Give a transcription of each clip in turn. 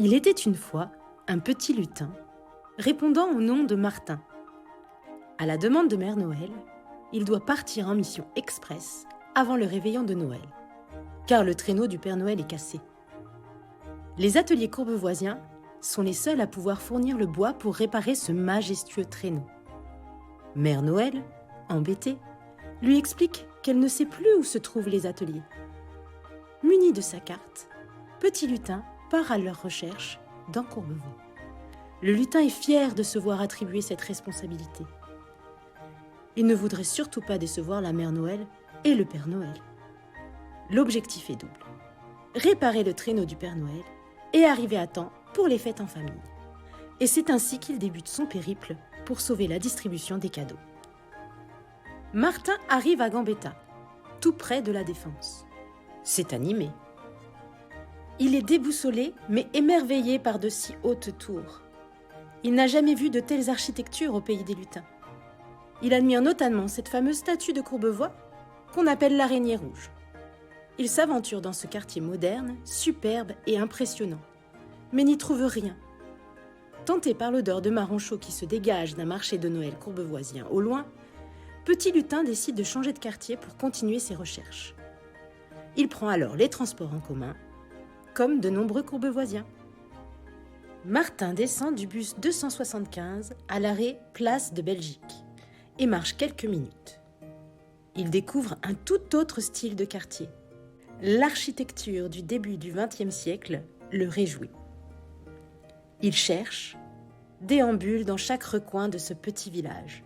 Il était une fois un petit lutin répondant au nom de Martin. À la demande de Mère Noël, il doit partir en mission express avant le réveillon de Noël, car le traîneau du Père Noël est cassé. Les ateliers courbevoisiens sont les seuls à pouvoir fournir le bois pour réparer ce majestueux traîneau. Mère Noël, embêtée, lui explique qu'elle ne sait plus où se trouvent les ateliers. Muni de sa carte, petit lutin part à leur recherche dans Courbevoie. Le lutin est fier de se voir attribuer cette responsabilité. Il ne voudrait surtout pas décevoir la Mère Noël et le Père Noël. L'objectif est double: réparer le traîneau du Père Noël et arriver à temps pour les fêtes en famille. Et c'est ainsi qu'il débute son périple pour sauver la distribution des cadeaux. Martin arrive à Gambetta, tout près de la Défense. C'est animé. Il est déboussolé, mais émerveillé par de si hautes tours. Il n'a jamais vu de telles architectures au pays des lutins. Il admire notamment cette fameuse statue de Courbevoie qu'on appelle l'araignée rouge. Il s'aventure dans ce quartier moderne, superbe et impressionnant, mais n'y trouve rien. Tenté par l'odeur de marron chaud qui se dégage d'un marché de Noël courbevoisien au loin, petit lutin décide de changer de quartier pour continuer ses recherches. Il prend alors les transports en commun, comme de nombreux courbevoisiens. Martin descend du bus 275 à l'arrêt Place de Belgique et marche quelques minutes. Il découvre un tout autre style de quartier. L'architecture du début du XXe siècle le réjouit. Il cherche, déambule dans chaque recoin de ce petit village.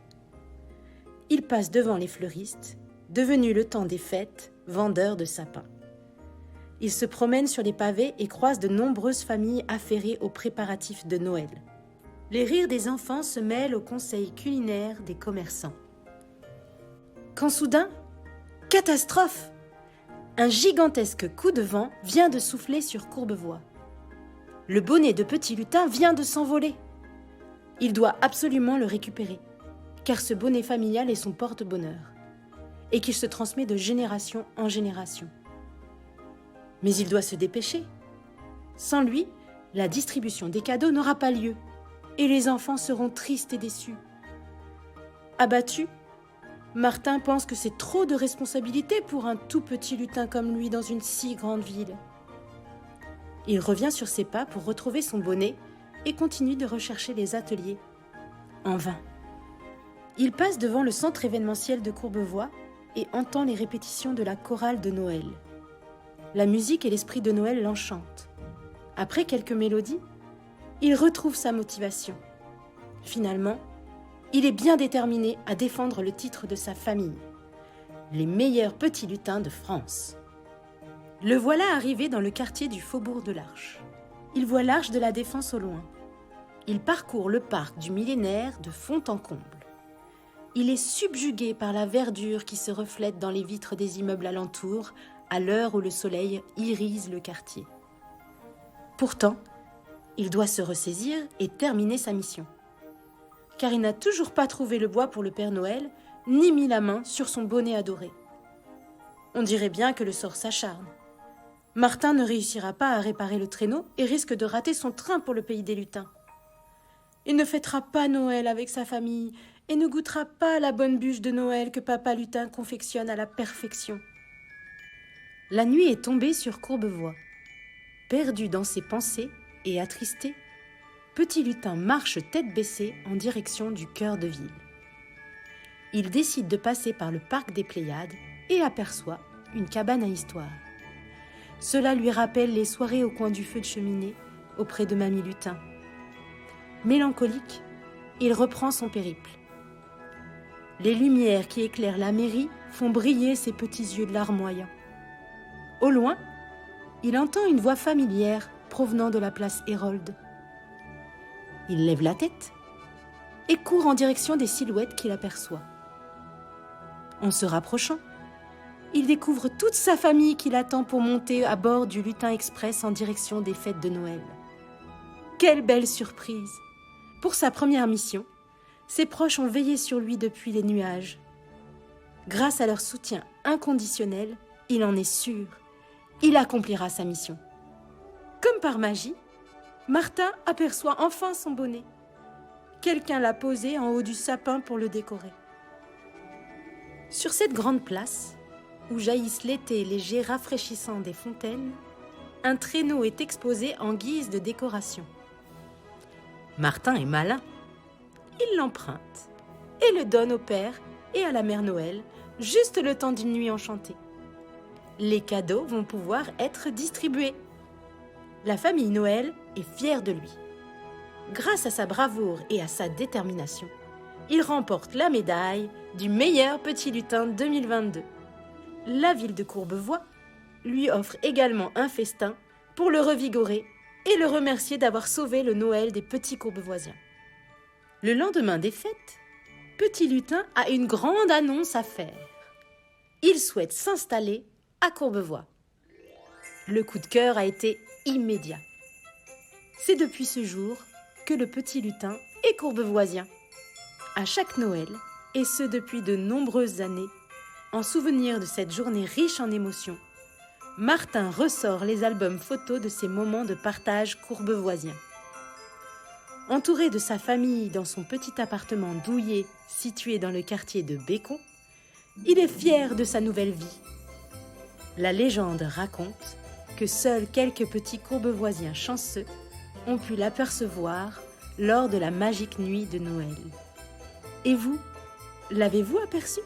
Il passe devant les fleuristes, devenus le temps des fêtes, vendeurs de sapins. Il se promène sur les pavés et croise de nombreuses familles affairées aux préparatifs de Noël. Les rires des enfants se mêlent aux conseils culinaires des commerçants. Quand soudain, catastrophe! Un gigantesque coup de vent vient de souffler sur Courbevoie. Le bonnet de petit lutin vient de s'envoler. Il doit absolument le récupérer, car ce bonnet familial est son porte-bonheur, et qu'il se transmet de génération en génération. Mais il doit se dépêcher. Sans lui, la distribution des cadeaux n'aura pas lieu, et les enfants seront tristes et déçus. Abattu, Martin pense que c'est trop de responsabilité pour un tout petit lutin comme lui dans une si grande ville. Il revient sur ses pas pour retrouver son bonnet et continue de rechercher les ateliers. En vain. Il passe devant le centre événementiel de Courbevoie et entend les répétitions de la chorale de Noël. La musique et l'esprit de Noël l'enchantent. Après quelques mélodies, il retrouve sa motivation. Finalement, il est bien déterminé à défendre le titre de sa famille, les meilleurs petits lutins de France. Le voilà arrivé dans le quartier du Faubourg de l'Arche. Il voit l'arche de la Défense au loin. Il parcourt le parc du millénaire de fond en comble. Il est subjugué par la verdure qui se reflète dans les vitres des immeubles alentours à l'heure où le soleil irise le quartier. Pourtant, il doit se ressaisir et terminer sa mission, car il n'a toujours pas trouvé le bois pour le Père Noël, ni mis la main sur son bonnet adoré. On dirait bien que le sort s'acharne. Martin ne réussira pas à réparer le traîneau et risque de rater son train pour le pays des lutins. Il ne fêtera pas Noël avec sa famille et ne goûtera pas la bonne bûche de Noël que papa lutin confectionne à la perfection. La nuit est tombée sur Courbevoie. Perdu dans ses pensées et attristé, petit lutin marche tête baissée en direction du cœur de ville. Il décide de passer par le parc des Pléiades et aperçoit une cabane à histoire. Cela lui rappelle les soirées au coin du feu de cheminée auprès de Mamie Lutin. Mélancolique, il reprend son périple. Les lumières qui éclairent la mairie font briller ses petits yeux de larmoyants. Au loin, il entend une voix familière provenant de la place Hérold. Il lève la tête et court en direction des silhouettes qu'il aperçoit. En se rapprochant, il découvre toute sa famille qui l'attend pour monter à bord du Lutin Express en direction des fêtes de Noël. Quelle belle surprise! Pour sa première mission, ses proches ont veillé sur lui depuis les nuages. Grâce à leur soutien inconditionnel, il en est sûr, il accomplira sa mission. Comme par magie, Martin aperçoit enfin son bonnet. Quelqu'un l'a posé en haut du sapin pour le décorer. Sur cette grande place, où jaillissent l'été les jets rafraîchissants des fontaines, un traîneau est exposé en guise de décoration. Martin est malin. Il l'emprunte et le donne au père et à la mère Noël, juste le temps d'une nuit enchantée. Les cadeaux vont pouvoir être distribués. La famille Noël est fière de lui. Grâce à sa bravoure et à sa détermination, il remporte la médaille du meilleur petit lutin 2022. La ville de Courbevoie lui offre également un festin pour le revigorer et le remercier d'avoir sauvé le Noël des petits courbevoisiens. Le lendemain des fêtes, Petit Lutin a une grande annonce à faire. Il souhaite s'installer à Courbevoie. Le coup de cœur a été immédiat. C'est depuis ce jour que le Petit Lutin est courbevoisien. À chaque Noël, et ce depuis de nombreuses années, en souvenir de cette journée riche en émotions, Martin ressort les albums photos de ses moments de partage courbevoisien. Entouré de sa famille dans son petit appartement douillet situé dans le quartier de Bécon, il est fier de sa nouvelle vie. La légende raconte que seuls quelques petits courbevoisiens chanceux ont pu l'apercevoir lors de la magique nuit de Noël. Et vous, l'avez-vous aperçu ?